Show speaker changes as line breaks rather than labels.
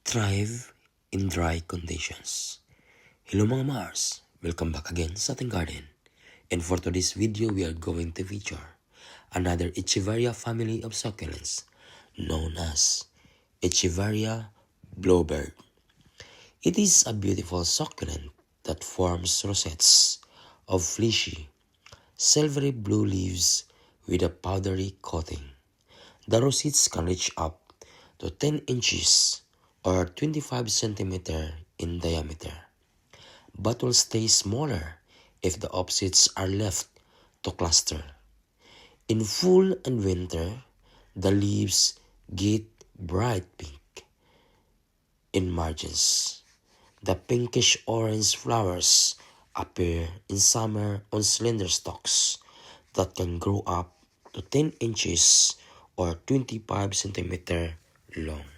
Thrive in dry conditions. Hello mga Mars! Welcome back again sa ating garden. And for today's video, we are going to feature another Echeveria family of succulents known as Echeveria bluebird. It is a beautiful succulent that forms rosettes of fleshy, silvery blue leaves with a powdery coating. The rosettes can reach up to 10 inches or 25 centimeter in diameter, but will stay smaller if the opposites are left to cluster. In fall and winter, the leaves get bright pink in margins. The pinkish-orange flowers appear in summer on slender stalks that can grow up to 10 inches or 25 centimeter long.